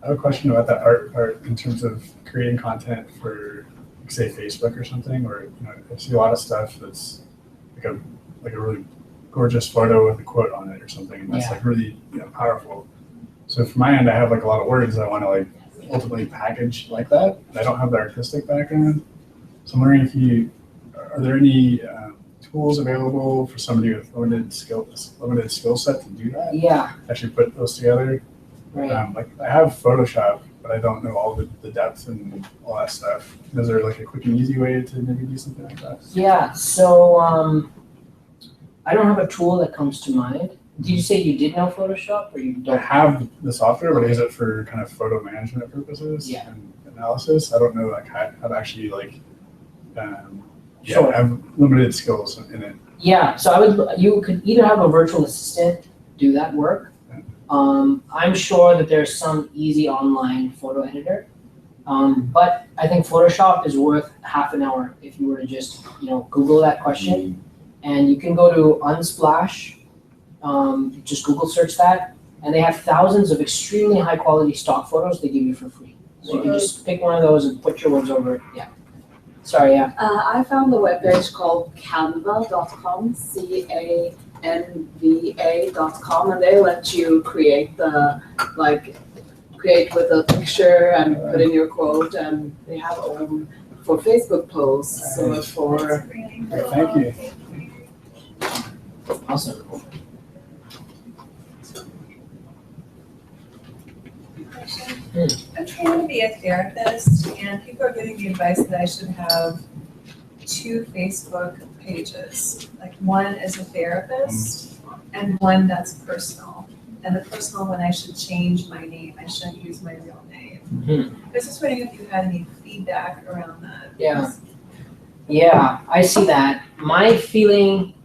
I have a question about that art part in terms of creating content for, say, Facebook or something, or I see a lot of stuff that's like a really gorgeous photo with a quote on it or something, and that's like really powerful. So from my end, I have like a lot of words I want to like ultimately package like that. I don't have the artistic background, so I'm wondering if are there any tools available for somebody with limited skill set to do that? Yeah. Actually put those together. Right. Like I have Photoshop, but I don't know all the depth and all that stuff. Is there like a quick and easy way to maybe do something like that? Yeah. So I don't have a tool that comes to mind. Did you say you did know Photoshop, or you don't? I have the software, but is it for kind of photo management purposes and analysis? I don't know like how to actually like Sure. I have limited skills in it. Yeah. So you could either have a virtual assistant do that work. I'm sure that there's some easy online photo editor, but I think Photoshop is worth half an hour if you were to just Google that question, and you can go to Unsplash, just Google search that, and they have thousands of extremely high quality stock photos they give you for free. So you can just pick one of those and put your words over it. Yeah. Sorry, yeah. I found a webpage called canva.com, canva.com, and they let you create with a picture and put in your quote, and they have for Facebook posts. So for Thank you. Awesome. I'm trying to be a therapist, and people are giving me advice that I should have 2 Facebook pages. Like one is a therapist and one that's personal. And the personal one, I should change my name. I shouldn't use my real name. I was just wondering if you had any feedback around that. Yeah, I see that. I feel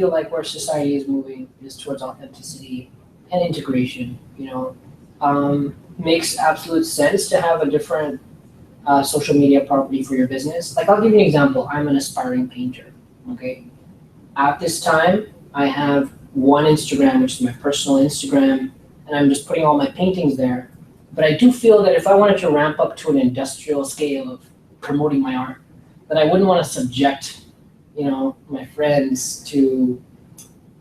like where society is moving is towards authenticity and integration. Makes absolute sense to have a different social media property for your business. Like, I'll give you an example. I'm an aspiring painter, okay? At this time, I have one Instagram, which is my personal Instagram, and I'm just putting all my paintings there. But I do feel that if I wanted to ramp up to an industrial scale of promoting my art, that I wouldn't want to subject, my friends to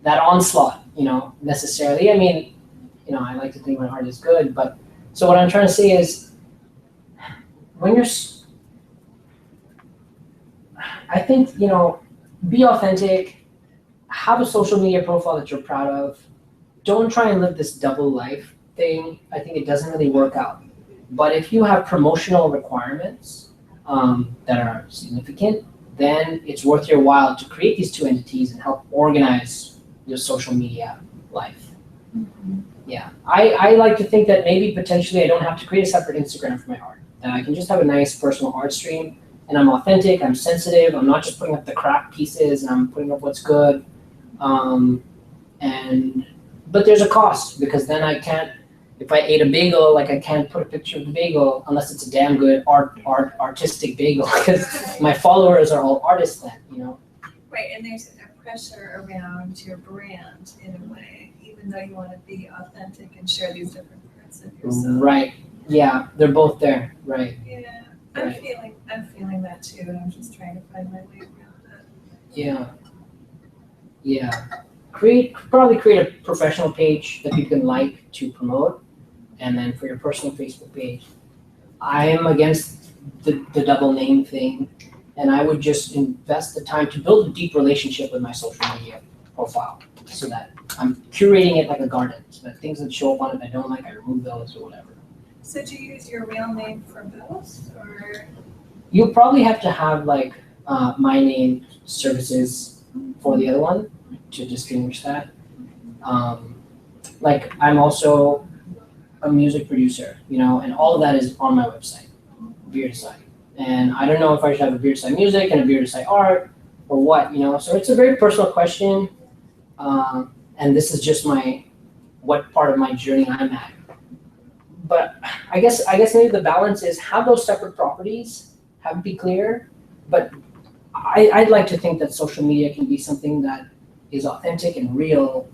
that onslaught, necessarily. I mean, I like to think my art is good, but so what I'm trying to say is, I think, be authentic, have a social media profile that you're proud of. Don't try and live this double life thing. I think it doesn't really work out. But if you have promotional requirements that are significant, then it's worth your while to create these 2 entities and help organize your social media life. Yeah, I like to think that maybe potentially I don't have to create a separate Instagram for my art. That I can just have a nice personal art stream, and I'm authentic, I'm sensitive, I'm not just putting up the crap pieces, and I'm putting up what's good. But there's a cost, because then I can't, if I ate a bagel, like I can't put a picture of the bagel unless it's a damn good artistic bagel, because my followers are all artists then, Right, and there's a pressure around your brand in a way, even though you want to be authentic and share these different parts of yourself. Right. Yeah, they're both there. Right. Yeah, I'm feeling that too, and I'm just trying to find my way around it. Yeah. Probably create a professional page that people can like to promote, and then for your personal Facebook page, I am against the double name thing, and I would just invest the time to build a deep relationship with my social media profile, so that I'm curating it like a garden, so that things that show up on it I don't like, I remove those or whatever. So do you use your real name for both, or? You probably have to have like my name services for the other one to distinguish that. Like I'm also a music producer, and all of that is on my website, Abeer Desai. And I don't know if I should have Abeer Desai music and Abeer Desai art or what, So it's a very personal question, and this is just what part of my journey I'm at. But I guess maybe the balance is have those separate properties, have it be clear. But I'd like to think that social media can be something that is authentic and real,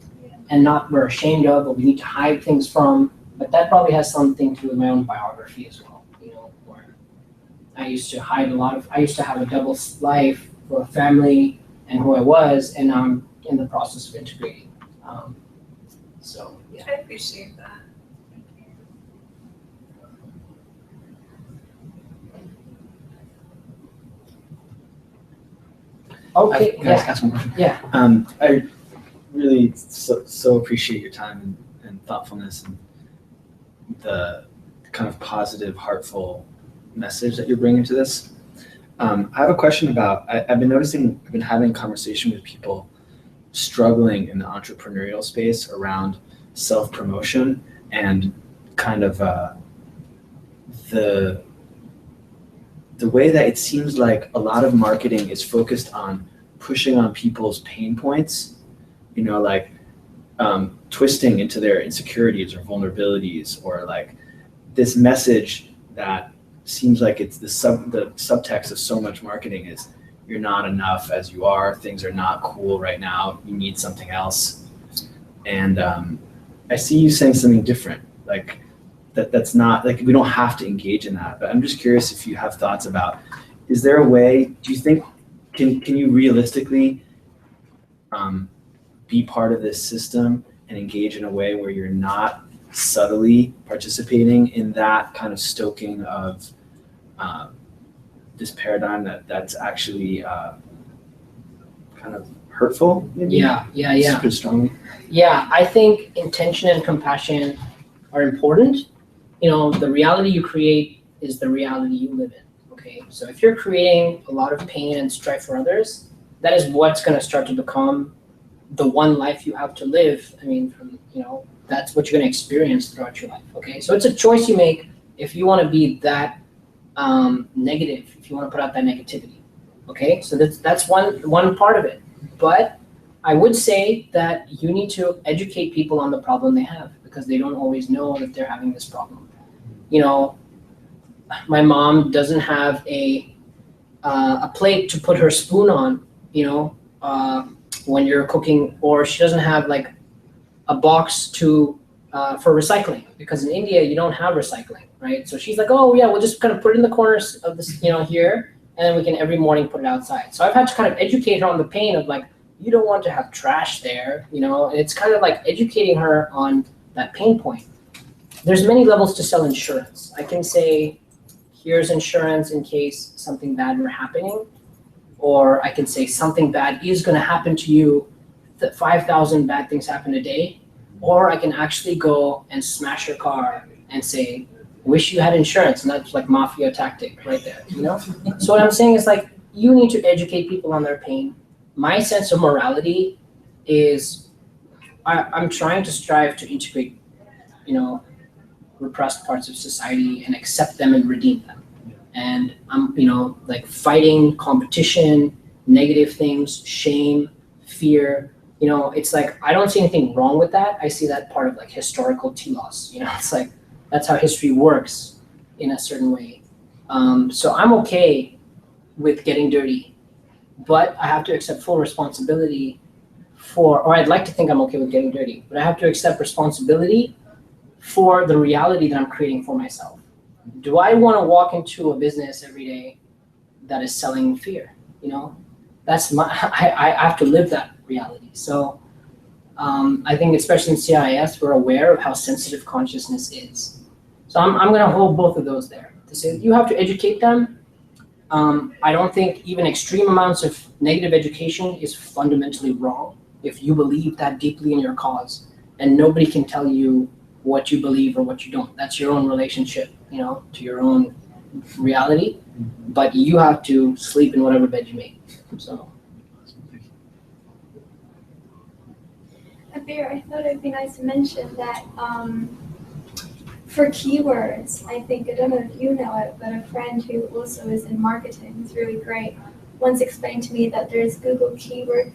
and not we're ashamed of or we need to hide things from. But that probably has something to do with my own biography as well, where I used to hide I used to have a double life for a family and who I was, and I'm in the process of integrating. So yeah. I appreciate that. Okay. Can I ask one question? Yeah. I really so appreciate your time and thoughtfulness and the kind of positive, heartful message that you're bringing to this. I have a question about, I've been having conversation with people struggling in the entrepreneurial space around self-promotion and kind of the way that it seems like a lot of marketing is focused on pushing on people's pain points, like twisting into their insecurities or vulnerabilities, or like this message that seems like it's the subtext of so much marketing is you're not enough as you are, things are not cool right now, you need something else. And I see you saying something different, like that's not, like we don't have to engage in that, but I'm just curious if you have thoughts about, is there a way, do you think, can you realistically be part of this system and engage in a way where you're not subtly participating in that kind of stoking of this paradigm that's actually kind of hurtful, maybe? Yeah. Pretty strongly. Yeah, I think intention and compassion are important. The reality you create is the reality you live in, okay? So if you're creating a lot of pain and strife for others, that is what's going to start to become the one life you have to live. I mean, that's what you're going to experience throughout your life, okay? So it's a choice you make if you want to be that negative, if you want to put out that negativity, okay? So that's one part of it. But I would say that you need to educate people on the problem they have, because they don't always know that they're having this problem. My mom doesn't have a plate to put her spoon on, when you're cooking, or she doesn't have like a box for recycling, because in India you don't have recycling, right? So she's like, oh yeah, we'll just kind of put it in the corners of this, here, and then we can every morning put it outside. So I've had to kind of educate her on the pain of like, you don't want to have trash there, and it's kind of like educating her on that pain point. There's many levels to sell insurance. I can say, here's insurance in case something bad were happening, or I can say something bad is going to happen to you, that 5,000 bad things happen a day, or I can actually go and smash your car and say, wish you had insurance, and that's like mafia tactic right there, So what I'm saying is like, you need to educate people on their pain. My sense of morality is I'm trying to strive to integrate, repressed parts of society and accept them and redeem them. And I'm, like fighting competition, negative things, shame, fear. It's like, I don't see anything wrong with that. I see that part of like historical telos. It's like, that's how history works in a certain way. So I'm okay with getting dirty, but I have to accept full responsibility or I'd like to think I'm okay with getting dirty, but I have to accept responsibility for the reality that I'm creating for myself. Do I want to walk into a business every day that is selling fear? That's I have to live that reality. So I think especially in CIS, we're aware of how sensitive consciousness is. So I'm going to hold both of those there. to say that you have to educate them. I don't think even extreme amounts of negative education is fundamentally wrong if you believe that deeply in your cause, and nobody can tell you what you believe or what you don't. That's your own relationship, to your own reality, but you have to sleep in whatever bed you make. So. Abeer, I thought it'd be nice to mention that for keywords, I think, I don't know if you know it, but a friend who also is in marketing, is really great, once explained to me that there's Google keyword,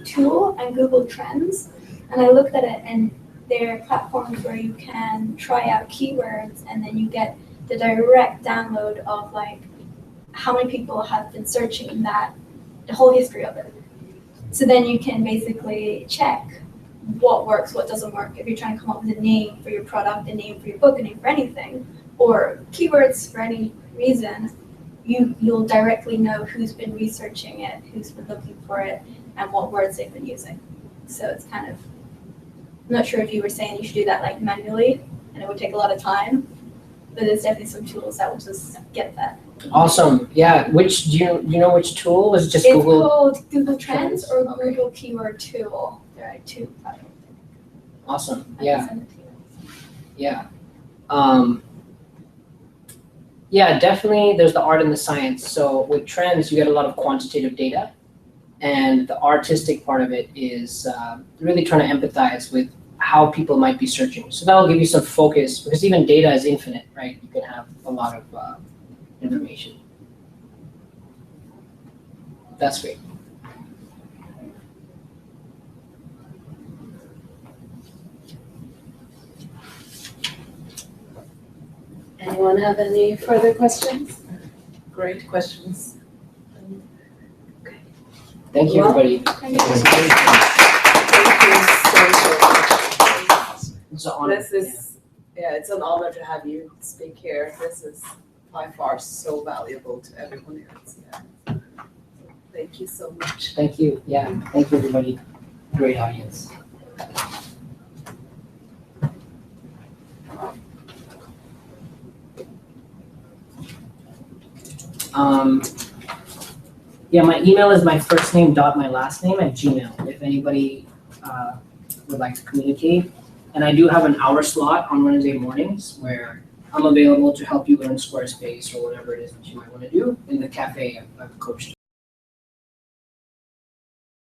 tool and Google Trends. And I looked at it, and there are platforms where you can try out keywords, and then you get the direct download of like how many people have been searching that, the whole history of it. So then you can basically check what works, what doesn't work. If you're trying to come up with a name for your product, a name for your book, a name for anything, or keywords for any reason, you'll directly know who's been researching it, who's been looking for it, and what words they've been using. So it's kind of, I'm not sure if you were saying you should do that like manually, and it would take a lot of time, but there's definitely some tools that will just get that. Awesome. Yeah. Do you know which tool? Is it just It's Google? called Google Trends or Okay. Google Keyword Tool. There are two platforms. Awesome. I Yeah. can send it to you. Yeah. Yeah, definitely there's the art and the science. So with trends, you get a lot of quantitative data. And the artistic part of it is really trying to empathize with how people might be searching. So that'll give you some focus, because even data is infinite, right? You can have a lot of information. That's great. Anyone have any further questions? Great questions. Thank you, everybody. Thank you. Thank you so much. It's an honor. This is, it's an honor to have you speak here. This is by far so valuable to everyone else. Yeah. Thank you so much. Thank you. Yeah. Thank you, everybody. Great audience. Yeah, my email is my first name dot my last name at Gmail, if anybody would like to communicate. And I do have an hour slot on Wednesday mornings where I'm available to help you learn Squarespace or whatever it is that you might want to do in the cafe I've coached.